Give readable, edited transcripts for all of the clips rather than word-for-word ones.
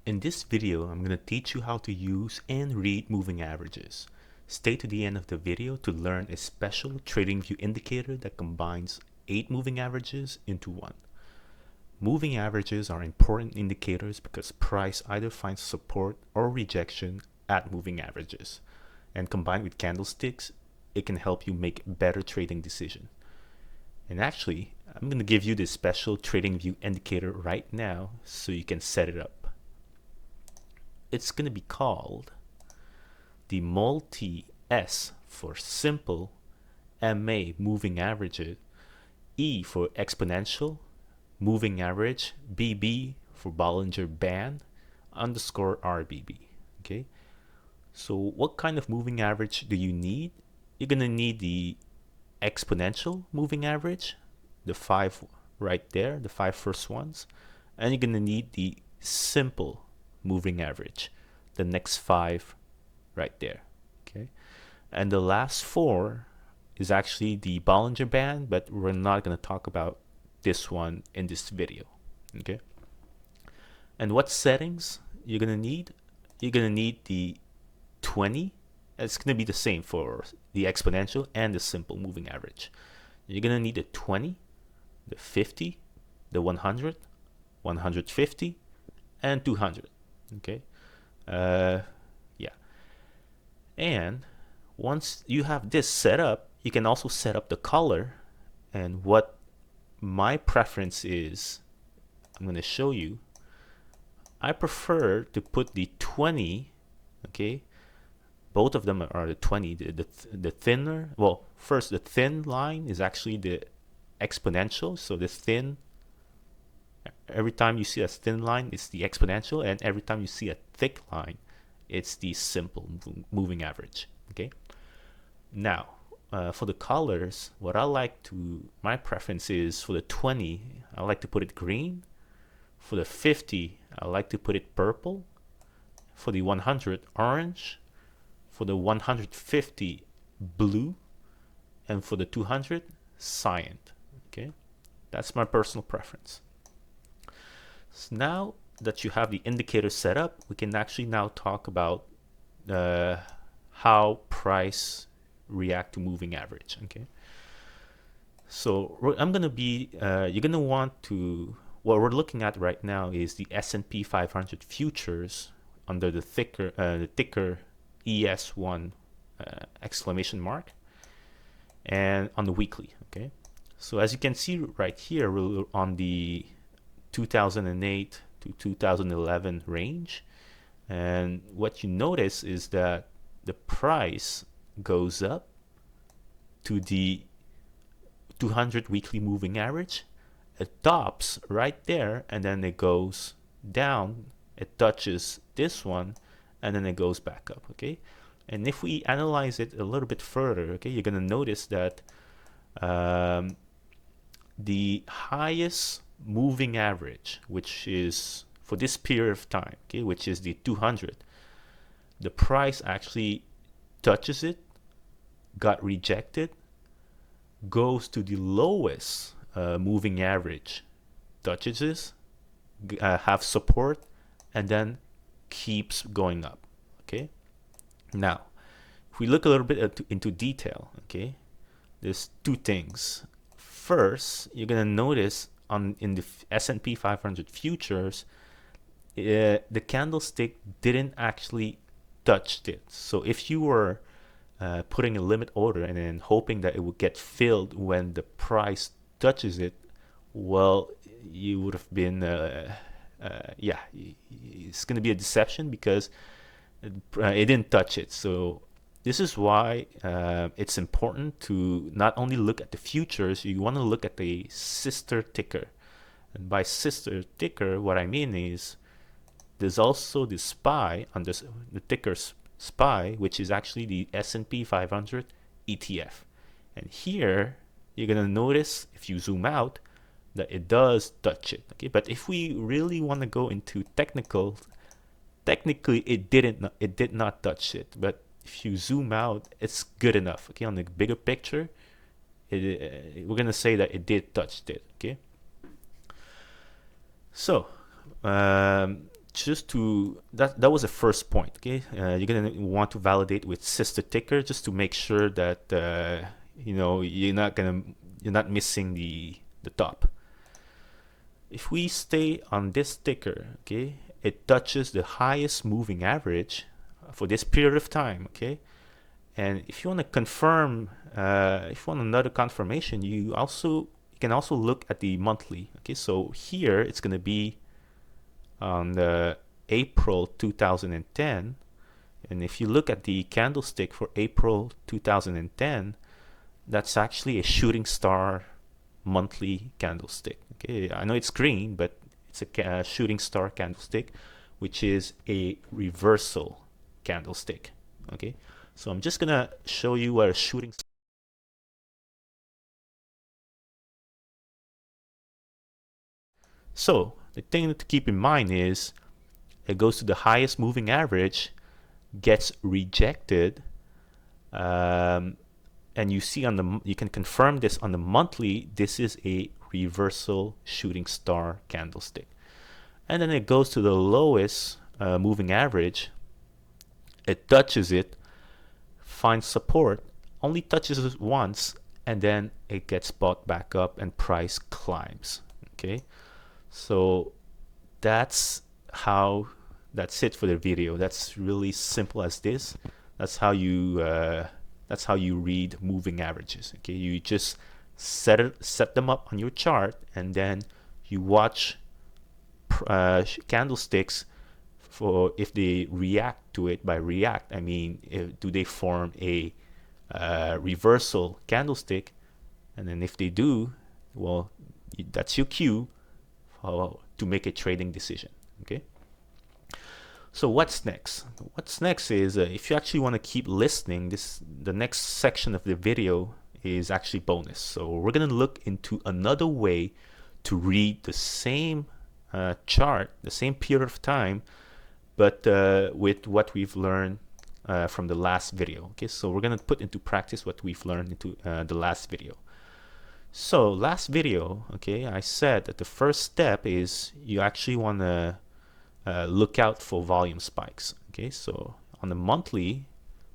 In this video, I'm going to teach you how to use and read moving averages. Stay to the end of the video to learn a special TradingView indicator that combines 8 moving averages into one. Moving averages are important indicators because price either finds support or rejection at moving averages. And combined with candlesticks, it can help you make better trading decisions. And actually, I'm going to give you this special TradingView indicator right now so you can set it up. It's going to be called the multi-S for simple, MA moving averages, E for exponential, moving average, BB for Bollinger Band, underscore RBB. Okay, so what kind of moving average do you need? You're going to need the exponential moving average, the 5 right there, the 5 first ones, and you're going to need the simple moving average, the next 5 right there. Okay, and the last 4 is actually the Bollinger Band, but we're not going to talk about this one in this video. Okay, and what settings you're going to need? You're going to need the 20. It's going to be the same for the exponential and the simple moving average. You're going to need the 20, the 50, the 100, 150, and 200. Okay, yeah. And once you have this set up, you can also set up the color. And what my preference is, I'm going to show you. I prefer to put the 20. Okay, both of them are the 20. The thinner, well, first the thin line is actually the exponential. So the thin, every time you see a thin line, it's the exponential, and every time you see a thick line, it's the simple moving average. Okay. Now, for the colors, what I like to, my preference is for the 20, I like to put it green. For the 50, I like to put it purple. For the 100, orange. For the 150, blue. And for the 200, cyan. Okay, that's my personal preference. So now that you have the indicator set up, we can actually now talk about how price react to moving average. Okay, so I'm gonna be you're gonna want to, what we're looking at right now is the S&P 500 futures under the ticker ES1 exclamation mark, and on the weekly. Okay, so as you can see right here, we're on the 2008 to 2011 range, and what you notice is that the price goes up to the 200 weekly moving average. It tops right there, and then it goes down, it touches this one, and then it goes back up. Okay, and if we analyze it a little bit further, okay, you're gonna notice that the highest moving average, which is for this period of time, okay, which is the 200, the price actually touches it, got rejected, goes to the lowest moving average, touches this, have support, and then keeps going up. Okay, now if we look a little bit into detail, okay, there's two things. First, you're gonna notice in the S&P 500 futures, the candlestick didn't actually touch it. So if you were putting a limit order and then hoping that it would get filled when the price touches it, well, you would have been yeah, it's going to be a deception because it didn't touch it. So this is why it's important to not only look at the futures, you want to look at the sister ticker. And by sister ticker, what I mean is there's also the SPY under the ticker SPY, which is actually the S&P 500 ETF. And here you're gonna notice, if you zoom out, that it does touch it. Okay, but if we really want to go into technically it did not touch it. But if you zoom out, it's good enough. Okay, on the bigger picture, we're gonna say that it did touch it. Okay, so just to that was the first point. Okay, you're gonna want to validate with sister ticker just to make sure that you're not missing the top. If we stay on this ticker, okay, it touches the highest moving average for this period of time. Okay, and if you want to confirm, if you want another confirmation, you can also look at the monthly. Okay, so here it's gonna be on the April 2010, and if you look at the candlestick for April 2010, that's actually a shooting star monthly candlestick. Okay, I know it's green, but it's a shooting star candlestick, which is a reversal candlestick. Okay, so I'm just gonna show you what a shooting. So the thing to keep in mind is it goes to the highest moving average, gets rejected, and you see you can confirm this on the monthly. This is a reversal shooting star candlestick, and then it goes to the lowest moving average. It touches it, finds support, only touches it once, and then it gets bought back up and price climbs. Okay, so that's it for the video. That's really simple as this. That's how you read moving averages. Okay, you just set them up on your chart, and then you watch candlesticks for if they react to it. By react, I mean, do they form a reversal candlestick? And then if they do, well, that's your cue to make a trading decision. Okay. So what's next? What's next is if you actually want to keep listening, the next section of the video is actually bonus. So we're going to look into another way to read the same chart, the same period of time, but with what we've learned from the last video. Okay, so we're going to put into practice what we've learned into the last video. So last video, okay, I said that the first step is you actually want to look out for volume spikes. Okay, so on the monthly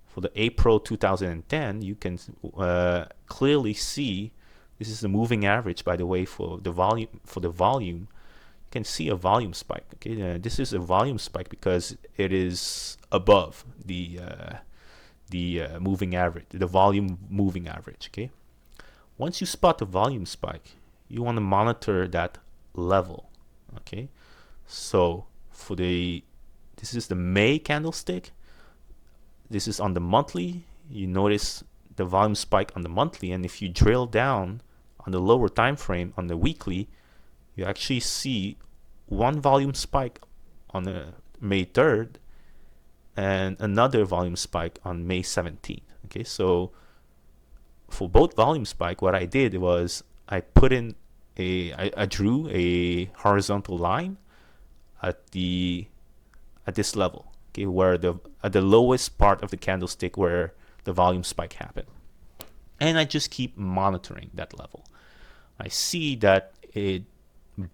for the April 2010, you can clearly see this is the moving average, by the way, for the volume. You can see a volume spike. Okay, this is a volume spike because it is above the moving average, the volume moving average. Okay, once you spot the volume spike, you want to monitor that level. Okay, so this is the May candlestick. This is on the monthly. You notice the volume spike on the monthly, and if you drill down on the lower time frame on the weekly, you actually see one volume spike on the May 3rd and another volume spike on May 17th. Okay, so for both volume spike, what I did was I drew a horizontal line at this level, okay, where at the lowest part of the candlestick where the volume spike happened, and I just keep monitoring that level. I see that it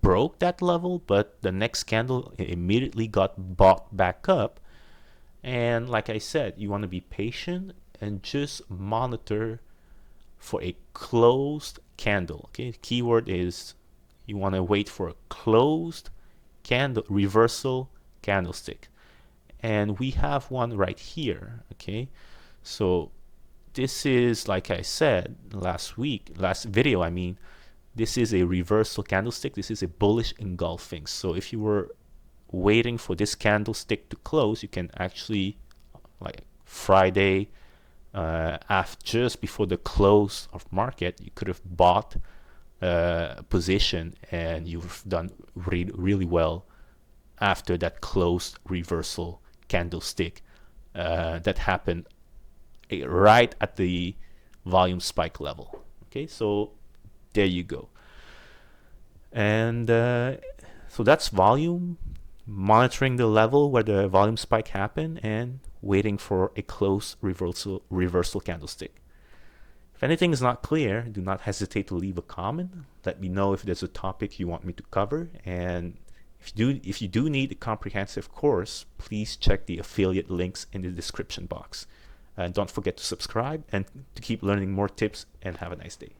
broke that level, but the next candle immediately got bought back up. And like I said, you want to be patient and just monitor for a closed candle. Okay, the keyword is you want to wait for a closed candle, reversal candlestick, and we have one right here. Okay, so this is, like I said last video, I mean, this is a reversal candlestick. This is a bullish engulfing. So if you were waiting for this candlestick to close, you can actually, like Friday, just before the close of market, you could have bought a position, and you've done really well after that closed reversal candlestick that happened right at the volume spike level. Okay, so there you go. And so that's volume, monitoring the level where the volume spike happened, and waiting for a close reversal candlestick. If anything is not clear, do not hesitate to leave a comment. Let me know if there's a topic you want me to cover, and If you do need a comprehensive course, please check the affiliate links in the description box. And don't forget to subscribe and to keep learning more tips, and have a nice day.